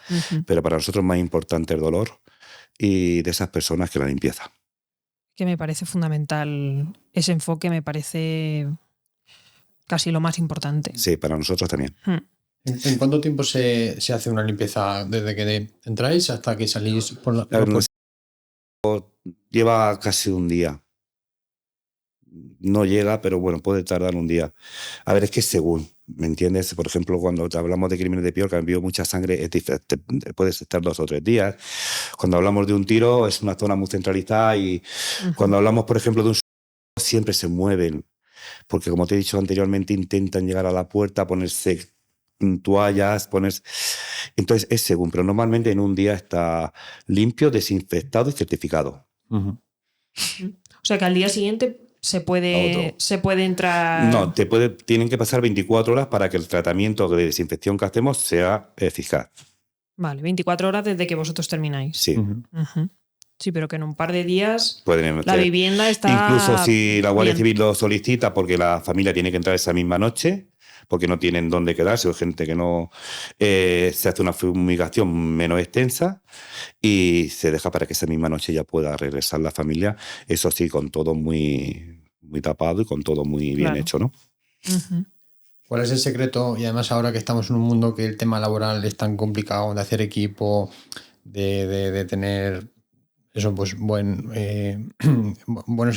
Pero para nosotros es más importante el dolor y de esas personas que la limpieza. Que me parece fundamental ese enfoque, me parece casi lo más importante. Sí, para nosotros también. ¿En cuánto tiempo se hace una limpieza desde que entráis hasta que salís por la A ver, puerta? lleva casi un día. No llega, pero bueno, puede tardar un día. A ver, es que según, ¿me entiendes? Por ejemplo, cuando hablamos de crímenes de pior, que han habido mucha sangre, puedes estar 2 o 3 días. Cuando hablamos de un tiro, es una zona muy centralizada y cuando hablamos, por ejemplo, de un suicidio, siempre se mueven. Porque, como te he dicho anteriormente, intentan llegar a la puerta, ponerse toallas, Entonces, es según, pero normalmente en un día está limpio, desinfectado y certificado. Ujú. O sea que al día siguiente se puede entrar. No, tienen que pasar 24 horas para que el tratamiento de desinfección que hacemos sea eficaz. Vale, 24 horas desde que vosotros termináis. Sí. Ujú. Sí, pero que en un par de días Pueden la hacer. vivienda está. Incluso si la Guardia bien. Civil lo solicita porque la familia tiene que entrar esa misma noche, porque no tienen dónde quedarse, o gente que no. Se hace una fumigación menos extensa y se deja para que esa misma noche ya pueda regresar la familia. Eso sí, con todo muy, muy tapado y con todo muy bien Claro. hecho, ¿no? Ujú. ¿Cuál es el secreto? Y además ahora que estamos en un mundo que el tema laboral es tan complicado, de hacer equipo, de tener eso, pues buenos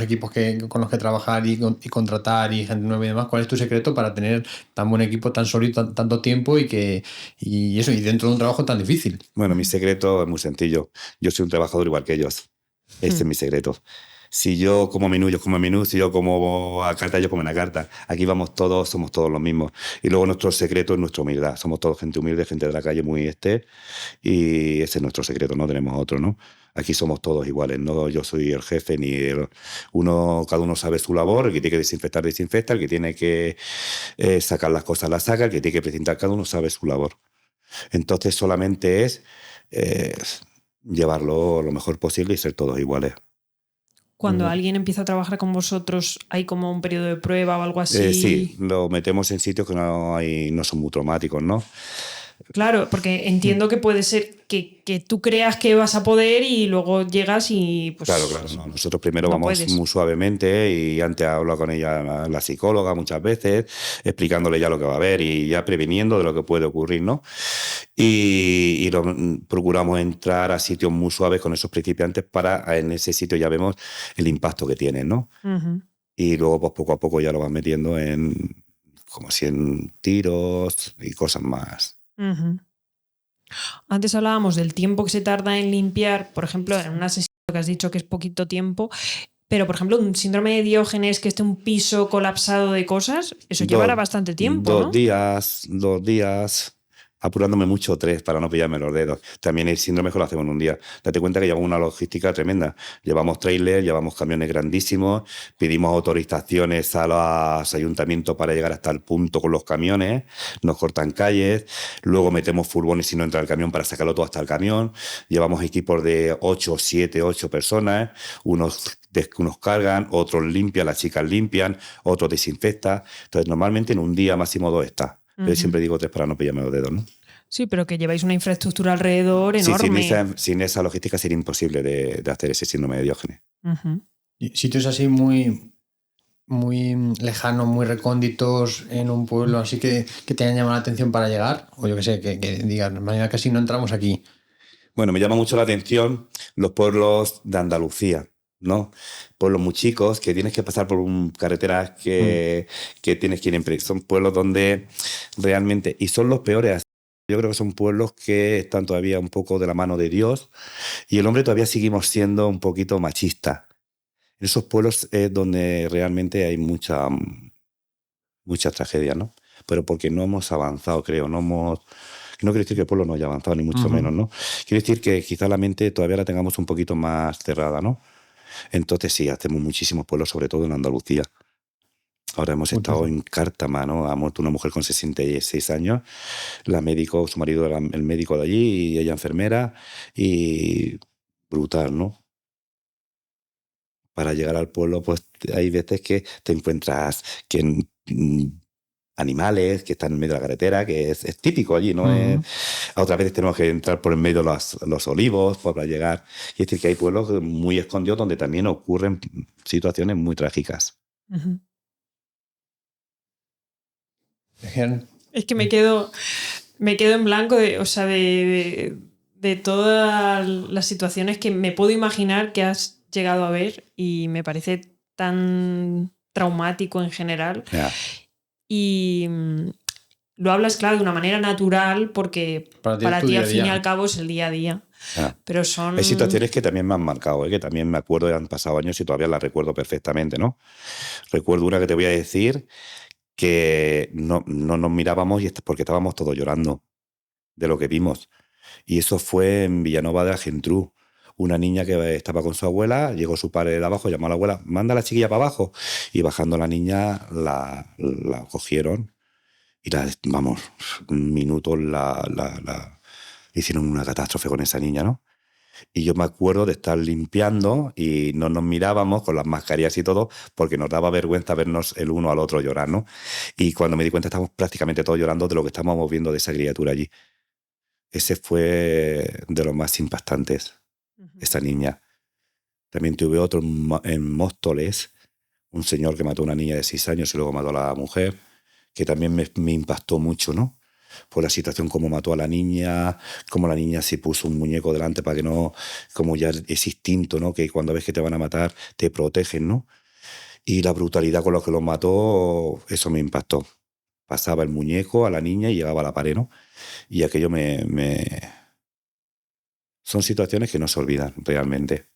equipos con los que trabajar y contratar y gente nueva y demás. ¿Cuál es tu secreto para tener tan buen equipo, tan sólido, tanto tiempo y dentro de un trabajo tan difícil? Bueno, mi secreto es muy sencillo. Yo soy un trabajador igual que ellos. Ese es mi secreto. Si yo como menú, yo como menú. Si yo como a carta, yo como una carta. Aquí vamos todos, somos todos los mismos. Y luego nuestro secreto es nuestra humildad. Somos todos gente humilde, gente de la calle muy y ese es nuestro secreto, no tenemos otro, ¿no? Aquí somos todos iguales, no yo soy el jefe ni cada uno sabe su labor, el que tiene que desinfectar, desinfecta, el que tiene que sacar las cosas, las saca, el que tiene que presentar, cada uno sabe su labor. Entonces solamente es eh, llevarlo lo mejor posible y ser todos iguales. Cuando alguien empieza a trabajar con vosotros, ¿hay como un periodo de prueba o algo así? Sí, lo metemos en sitios que no son muy traumáticos, ¿no? Claro, porque entiendo que puede ser que tú creas que vas a poder y luego llegas y pues... Claro, no. Nosotros primero no vamos puedes. muy suavemente y antes he hablado con ella la psicóloga muchas veces, explicándole ya lo que va a haber y ya previniendo de lo que puede ocurrir, ¿no? Y procuramos entrar a sitios muy suaves con esos principiantes para en ese sitio ya vemos el impacto que tienen, ¿no? Uh-huh. Y luego pues poco a poco ya lo vas metiendo en como si en tiros y cosas más. Uh-huh. Antes hablábamos del tiempo que se tarda en limpiar, por ejemplo, en una sesión que has dicho que es poquito tiempo, pero por ejemplo, un síndrome de Diógenes que esté un piso colapsado de cosas, eso llevará bastante tiempo, ¿no? 2 días, apurándome mucho 3 para no pillarme los dedos. También el síndrome que lo hacemos en un día. Date cuenta que llevamos una logística tremenda. Llevamos trailers, llevamos camiones grandísimos, pedimos autorizaciones a los ayuntamientos para llegar hasta el punto con los camiones, nos cortan calles, luego metemos furgones si no entra el camión para sacarlo todo hasta el camión, llevamos equipos de 8, 7, 8 personas, unos cargan, otros limpian, las chicas limpian, otros desinfectan. Entonces normalmente en un día máximo 2 está. Yo siempre digo 3 para no pillarme los dedos, ¿no? Sí, pero que lleváis una infraestructura alrededor enorme. Sí, sin esa logística sería imposible de hacer ese síndrome de Diógenes. Uh-huh. Sitios así muy lejanos, muy recónditos en un pueblo, así que te hayan llamado la atención para llegar, o yo que sé, que digan, mañana casi no entramos aquí. Bueno, me llama mucho la atención los pueblos de Andalucía, ¿no? Pueblos muy chicos que tienes que pasar por carreteras que tienes que ir son pueblos donde realmente, y son los peores. Yo creo que son pueblos que están todavía un poco de la mano de Dios y el hombre todavía seguimos siendo un poquito machista. En esos pueblos es donde realmente hay mucha tragedia, ¿no? Pero porque no hemos avanzado, creo, no quiere decir que el pueblo no haya avanzado, ni mucho menos, ¿no? Quiere decir que quizá la mente todavía la tengamos un poquito más cerrada, ¿no? Entonces sí, hacemos muchísimos pueblos, sobre todo en Andalucía. Ahora hemos estado en Cártama, ¿no? Ha muerto una mujer con 66 años, su marido era el médico de allí y ella enfermera, y brutal, ¿no? Para llegar al pueblo, pues hay veces que te encuentras animales que están en medio de la carretera, que es típico allí, ¿no? Otras veces tenemos que entrar por en medio de los olivos para llegar. Y es decir, que hay pueblos muy escondidos donde también ocurren situaciones muy trágicas. Uh-huh. Es que me quedo en blanco de todas las situaciones que me puedo imaginar que has llegado a ver y me parece tan traumático en general. Yeah. Y lo hablas, claro, de una manera natural porque para ti al fin y al cabo es el día a día. Yeah. Pero son... Hay situaciones que también me han marcado, que también me acuerdo, han pasado años y todavía las recuerdo perfectamente, ¿no? Recuerdo una que te voy a decir que no nos mirábamos porque estábamos todos llorando de lo que vimos. Y eso fue en Villanueva de la Geltrú. Una niña que estaba con su abuela, llegó su padre de abajo, llamó a la abuela, manda a la chiquilla para abajo. Y bajando la niña, la cogieron y un minuto hicieron una catástrofe con esa niña, ¿no? Y yo me acuerdo de estar limpiando y no nos mirábamos con las mascarillas y todo porque nos daba vergüenza vernos el uno al otro llorar, ¿no? Y cuando me di cuenta estábamos prácticamente todos llorando de lo que estábamos viendo de esa criatura allí. Ese fue de los más impactantes, esa niña. También tuve otro en Móstoles, un señor que mató a una niña de 6 años y luego mató a la mujer, que también me impactó mucho, ¿no? Por la situación, como mató a la niña, como la niña se puso un muñeco delante para que no, como ya es instinto, ¿no? Que cuando ves que te van a matar, te protegen, ¿no? Y la brutalidad con la que los mató, eso me impactó. Pasaba el muñeco a la niña y llegaba a la pared, ¿no? Y aquello Son situaciones que no se olvidan realmente.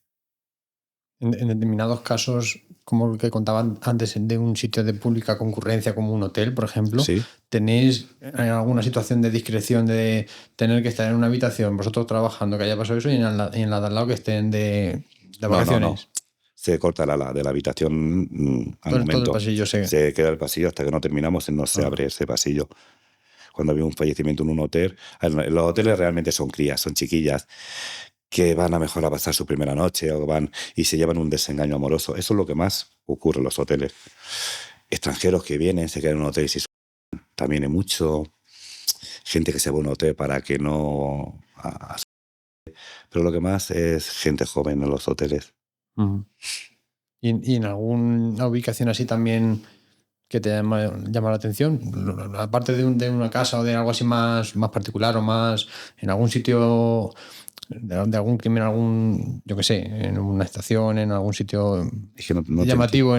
en determinados casos, como el que contaban antes, de un sitio de pública concurrencia como un hotel, por ejemplo, Sí. ¿tenéis alguna situación de discreción de tener que estar en una habitación, vosotros trabajando, que haya pasado eso, y en la de al lado que estén de vacaciones? No. Se corta de la habitación al Todo el momento. pasillo Se queda el pasillo hasta que no terminamos, no se abre ese pasillo. Cuando había un fallecimiento en un hotel, los hoteles realmente son crías, son chiquillas que van a mejor a pasar su primera noche o van y se llevan un desengaño amoroso. Eso es lo que más ocurre en los hoteles. Extranjeros que vienen, se quedan en un hotel y se también hay mucho. Gente que se va a un hotel para que no... Pero lo que más es gente joven en los hoteles. Ujú. ¿Y en alguna ubicación así también que te llama la atención? Aparte de una casa o de algo así más particular o más en algún sitio de algún crimen, yo qué sé, en una estación, en algún sitio Es que no llamativo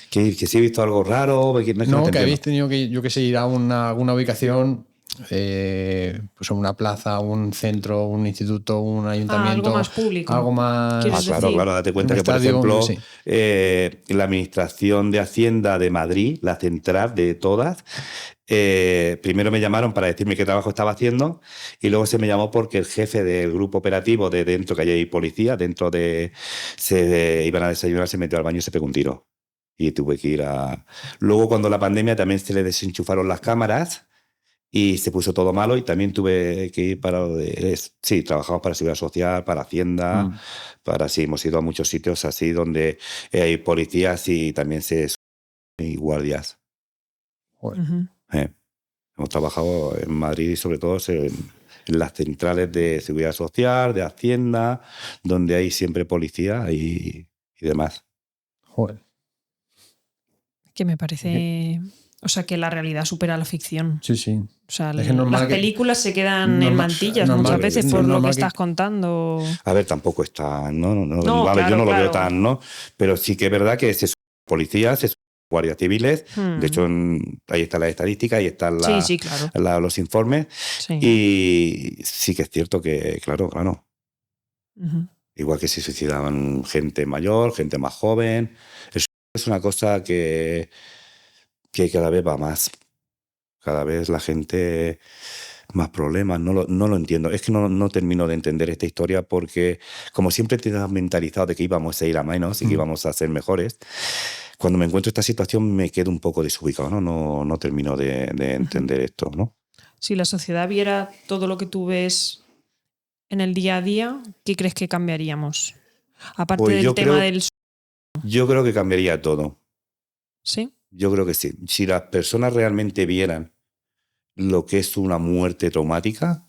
que si he visto algo raro, no es que no te que habéis entiendo. tenido que, yo qué sé, ir a alguna ubicación, pues a una plaza, un centro, un instituto, un Algo ayuntamiento, más público. algo más... ¿Quieres Claro, decir? date cuenta Un que, por estadio, yo ejemplo, qué la Administración de Hacienda de Madrid, la central de todas, primero me llamaron para decirme qué trabajo estaba haciendo y luego se me llamó porque el jefe del grupo operativo de dentro, que hay policía, iban a desayunar, se metió al baño y se pegó un tiro. Y tuve que ir a... Luego, cuando la pandemia, también se le desenchufaron las cámaras y se puso todo malo y también tuve que ir para... Sí, trabajamos para Seguridad Social, para Hacienda, sí, hemos ido a muchos sitios así donde hay policías y también y guardias. Joder. Hemos trabajado en Madrid, sobre todo en las centrales de Seguridad Social, de Hacienda, donde hay siempre policía y demás. Joder. Que me parece... O sea, que la realidad supera la ficción. Sí, sí. O sea, Es que normal las que- películas se quedan en normal- mantillas normal- muchas veces por lo normal que que- estás contando. A ver, tampoco está, No, a ver, yo claro, no lo veo claro. tan, ¿no? Pero sí que es verdad que se suman policías, se suman guardias civiles, de hecho ahí está la estadística, ahí están Sí, claro. los informes, Sí. y sí que es cierto que, claro, Ujú. igual que se suicidaban gente mayor, gente más joven, es una cosa que cada vez va más. Cada vez la gente más problemas, no lo entiendo. Es que no termino de entender esta historia porque como siempre te has mentalizado de que íbamos a ir a menos y que íbamos a ser mejores, cuando me encuentro esta situación me quedo un poco desubicado, ¿no? No termino de entender esto, ¿no? Si la sociedad viera todo lo que tú ves en el día a día, ¿qué crees que cambiaríamos? Aparte Pues del tema del... yo creo que cambiaría todo. ¿Sí? Yo creo que sí. Si las personas realmente vieran lo que es una muerte traumática,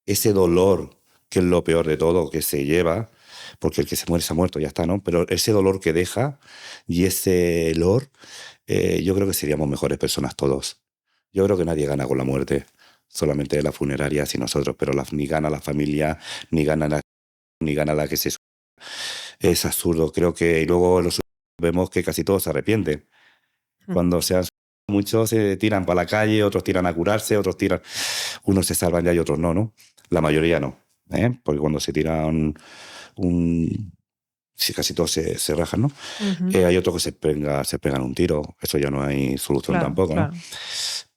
ese dolor, que es lo peor de todo, que se lleva, porque el que se muere se ha muerto, ya está, ¿no? Pero ese dolor que deja y ese olor, yo creo que seríamos mejores personas todos. Yo creo que nadie gana con la muerte, solamente las funerarias y nosotros, pero ni gana la familia, ni gana la que se... Es absurdo, creo que... Y luego vemos que casi todos se arrepienten. Cuando se han muchos se tiran para la calle, otros tiran a curarse, otros tiran... Unos se salvan ya y otros no, ¿no? La mayoría no, ¿eh? Porque cuando se tiran si casi todos se rajan, ¿no? Hay otros que se pegan un tiro. Eso ya no hay solución tampoco, claro. ¿no?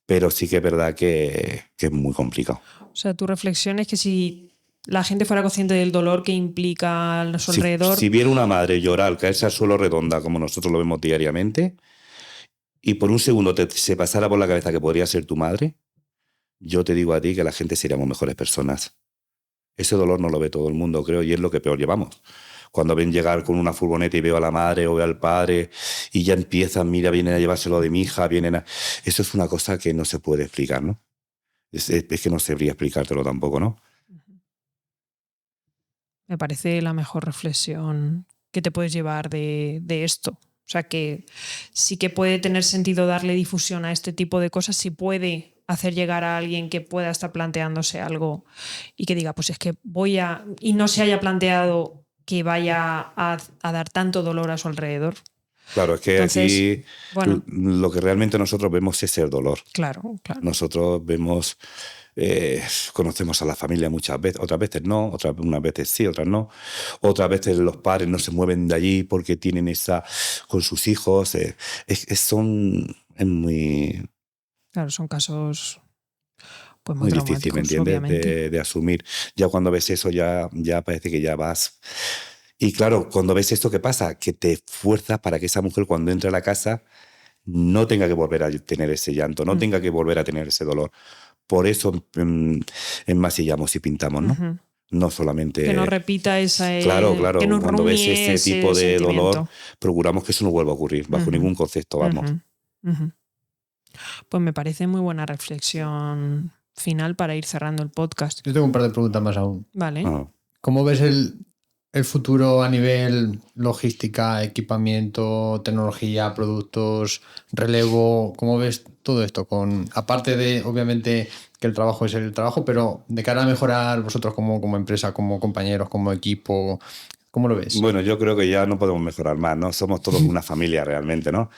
Pero sí que es verdad que es muy complicado. O sea, tu reflexión es que si la gente fuera consciente del dolor que implica a su alrededor... Si viera una madre llorar, caerse al suelo redonda, como nosotros lo vemos diariamente, y por un segundo se pasara por la cabeza que podría ser tu madre, yo te digo a ti que la gente seríamos mejores personas. Ese dolor no lo ve todo el mundo, creo, y es lo que peor llevamos. Cuando ven llegar con una furgoneta y veo a la madre o veo al padre y ya empiezan, mira, vienen a llevárselo de mi hija, Eso es una cosa que no se puede explicar, ¿no? Es que no sabría explicártelo tampoco, ¿no? Me parece la mejor reflexión que te puedes llevar de esto. O sea, que sí que puede tener sentido darle difusión a este tipo de cosas, si puede hacer llegar a alguien que pueda estar planteándose algo y que diga, pues es que y no se haya planteado que vaya a dar tanto dolor a su alrededor. Claro, es que Entonces, aquí bueno. lo que realmente nosotros vemos es el dolor. Claro. Nosotros vemos, conocemos a la familia muchas veces, otras veces no, unas veces sí, otras no. Otras veces los padres no se mueven de allí porque tienen esa con sus hijos. Es muy, Claro, son casos pues muy muy difícil, ¿me traumáticos, entiendes? obviamente. De asumir. Ya cuando ves eso, ya parece que ya vas. Y claro, cuando ves esto, ¿qué pasa? Que te fuerzas para que esa mujer cuando entre a la casa no tenga que volver a tener ese llanto, no tenga que volver a tener ese dolor. Por eso enmasillamos y pintamos, ¿no? Ujú. No solamente... Que no repita esa... Claro, que no cuando ves rumie ese tipo de dolor, sentimiento. procuramos que eso no vuelva a ocurrir, bajo ningún concepto, vamos. Pues me parece muy buena reflexión final para ir cerrando el podcast. Yo tengo un par de preguntas más aún. Vale. ¿Cómo ves el futuro a nivel logística, equipamiento, tecnología, productos, relevo? ¿Cómo ves todo esto? Aparte de, obviamente, que el trabajo es el trabajo, pero de cara a mejorar vosotros como empresa, como compañeros, como equipo, ¿cómo lo ves? Bueno, yo creo que ya no podemos mejorar más, ¿no? Somos todos una familia realmente, ¿no?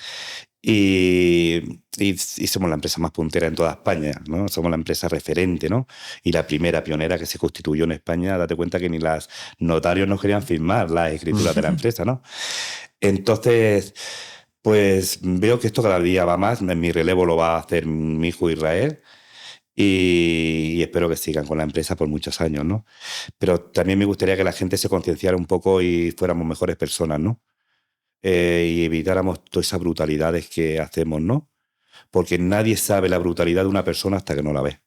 Y somos la empresa más puntera en toda España, ¿no? Somos la empresa referente, ¿no? Y la primera pionera que se constituyó en España. Date cuenta que ni las notarios no querían firmar las escrituras de la empresa, ¿no? Entonces, pues veo que esto cada día va más. Mi relevo lo va a hacer mi hijo Israel y espero que sigan con la empresa por muchos años, ¿no? Pero también me gustaría que la gente se concienciara un poco y fuéramos mejores personas, ¿no? Y evitáramos todas esas brutalidades que hacemos, ¿no? Porque nadie sabe la brutalidad de una persona hasta que no la ve.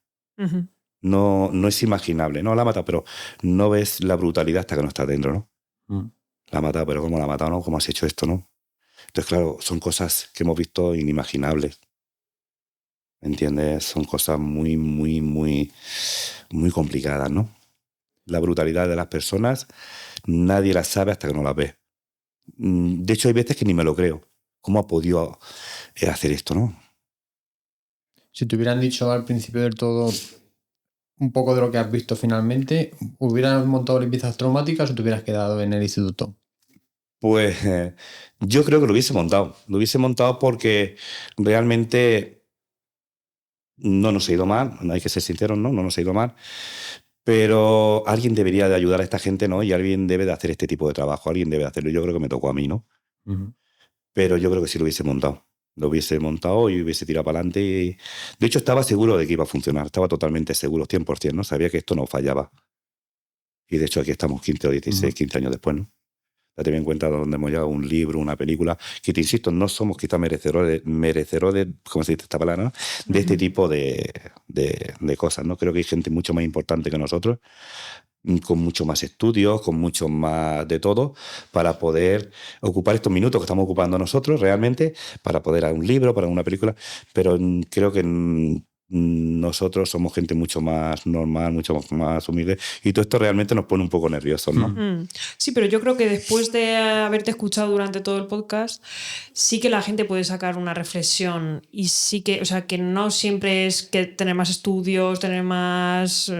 No es imaginable, ¿no? La ha matado, pero no ves la brutalidad hasta que no estás dentro, ¿no? La ha matado, pero ¿cómo la ha matado, no? ¿Cómo has hecho esto, no? Entonces, claro, son cosas que hemos visto inimaginables. ¿Entiendes? Son cosas muy, muy, muy, muy complicadas, ¿no? La brutalidad de las personas, nadie la sabe hasta que no la ve. De hecho, hay veces que ni me lo creo. ¿Cómo ha podido hacer esto, no? Si te hubieran dicho al principio del todo un poco de lo que has visto finalmente, ¿hubieras montado limpiezas traumáticas o te hubieras quedado en el instituto? Pues yo creo que lo hubiese montado. Lo hubiese montado porque realmente no nos ha ido mal, hay que ser sinceros, ¿no? No nos ha ido mal. Pero alguien debería de ayudar a esta gente, ¿no? Y alguien debe de hacer este tipo de trabajo, alguien debe de hacerlo. Yo creo que me tocó a mí, ¿no? Pero yo creo que sí lo hubiese montado. Lo hubiese montado y hubiese tirado para adelante. De hecho, estaba seguro de que iba a funcionar. Estaba totalmente seguro, 100%, ¿no? Sabía que esto no fallaba. Y de hecho aquí estamos 15 o 16, 15 años después, ¿no? Date bien cuenta de donde hemos llegado, un libro, una película, que te insisto, no somos quizás merecedores, ¿cómo se dice esta palabra? ¿No? De este tipo de cosas, ¿no? Creo que hay gente mucho más importante que nosotros, con mucho más estudios, con mucho más de todo, para poder ocupar estos minutos que estamos ocupando nosotros realmente, para poder hacer un libro, para una película, pero creo que nosotros somos gente mucho más normal, mucho más humilde, y todo esto realmente nos pone un poco nerviosos, ¿no? Sí, pero yo creo que después de haberte escuchado durante todo el podcast, sí que la gente puede sacar una reflexión y sí que, o sea, que no siempre es que tener más estudios, tener más...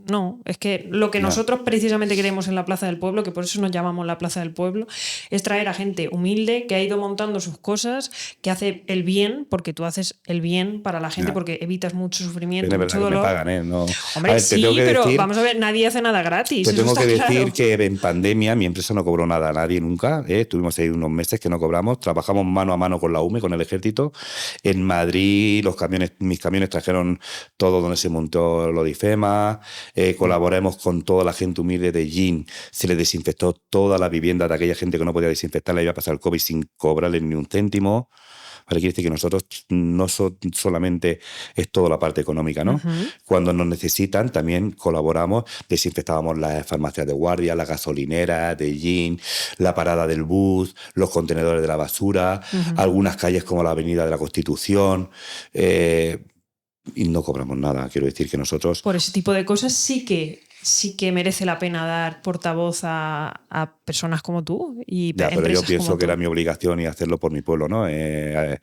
no, es que lo que nosotros precisamente queremos en la Plaza del Pueblo, que por eso nos llamamos la Plaza del Pueblo, es traer a gente humilde que ha ido montando sus cosas, que hace el bien, porque tú haces el bien para la gente, porque evitas mucho sufrimiento, mucho dolor. Me pagan, ¿eh? No. Hombre, ver, sí, pero vamos a ver, nadie hace nada gratis. Te tengo que decir claro. que en pandemia mi empresa no cobró nada a nadie nunca. Estuvimos ahí unos meses que no cobramos. Trabajamos mano a mano con la UME, con el ejército. En Madrid mis camiones trajeron todo donde se montó lo de IFEMA. Colaboramos con toda la gente humilde de Yin. Se le desinfectó toda la vivienda de aquella gente que no podía desinfectar. Le iba a pasar el COVID sin cobrarle ni un céntimo. Quiere decir que nosotros no solamente es toda la parte económica, ¿no? Cuando nos necesitan también colaboramos, desinfectábamos las farmacias de guardia, las gasolineras de Gin, la parada del bus, los contenedores de la basura, algunas calles como la Avenida de la Constitución, y no cobramos nada. Quiero decir que nosotros... Por ese tipo de cosas sí que merece la pena dar portavoz a personas como tú y ya, pero yo pienso que era mi obligación y hacerlo por mi pueblo, ¿no? Era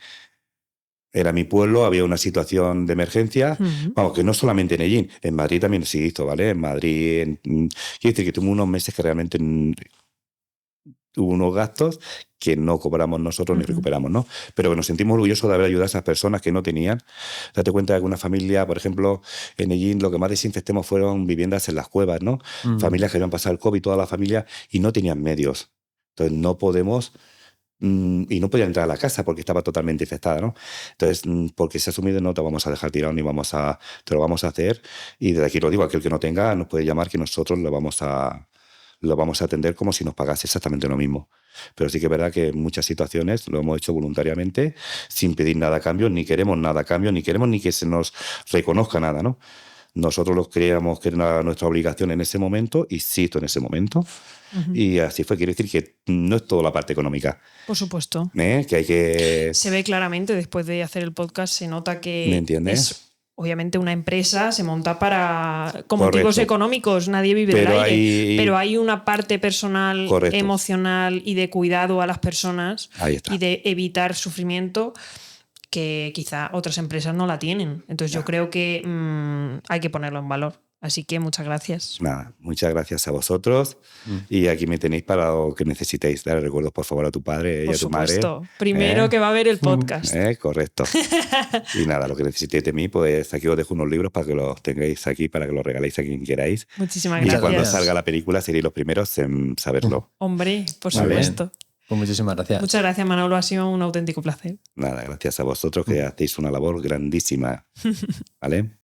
mi pueblo, había una situación de emergencia, vamos, que no solamente en Ellín, en Madrid también se hizo, ¿vale? En Madrid, quiero decir que tuve unos meses que realmente hubo unos gastos que no cobramos nosotros ni recuperamos, ¿no? Pero que nos sentimos orgullosos de haber ayudado a esas personas que no tenían. Date cuenta de que una familia, por ejemplo, en Ellín, lo que más desinfectemos fueron viviendas en las cuevas, ¿no? Familias que habían pasado el COVID, toda la familia, y no tenían medios. Entonces no podemos... y no podían entrar a la casa porque estaba totalmente infectada, ¿no? Entonces, porque se ha asumido, no te vamos a dejar tirado ni te lo vamos a hacer. Y desde aquí lo digo, aquel que no tenga nos puede llamar, que nosotros lo vamos a atender como si nos pagase exactamente lo mismo. Pero sí que es verdad que en muchas situaciones lo hemos hecho voluntariamente, sin pedir nada a cambio, ni queremos nada a cambio, ni queremos ni que se nos reconozca nada, ¿no? Nosotros lo creíamos que era nuestra obligación en ese momento, y cito en ese momento, y así fue. Quiere decir que no es toda la parte económica. Por supuesto. Que hay que... Se ve claramente, después de hacer el podcast, se nota que ¿Me entiendes? es obviamente una empresa, se monta con Correcto. motivos económicos, nadie vive del Pero aire, pero hay una parte personal, Correcto. emocional y de cuidado a las personas Ahí está. y de evitar sufrimiento que quizá otras empresas no la tienen. Entonces yo creo que hay que ponerlo en valor. Así que muchas gracias. Nada, muchas gracias a vosotros. Y aquí me tenéis para lo que necesitéis. Dale recuerdos, por favor, a tu padre y Por a tu madre. supuesto. Primero que va a ver el podcast. Correcto. Y nada, lo que necesitéis de mí, pues aquí os dejo unos libros para que los tengáis aquí, para que los regaléis a quien queráis. Muchísimas Y gracias. cuando salga la película seréis los primeros en saberlo. Hombre, por Muy bien. supuesto. Pues muchísimas gracias. Muchas gracias, Manolo. Ha sido un auténtico placer. Nada, gracias a vosotros que hacéis una labor grandísima. ¿Vale?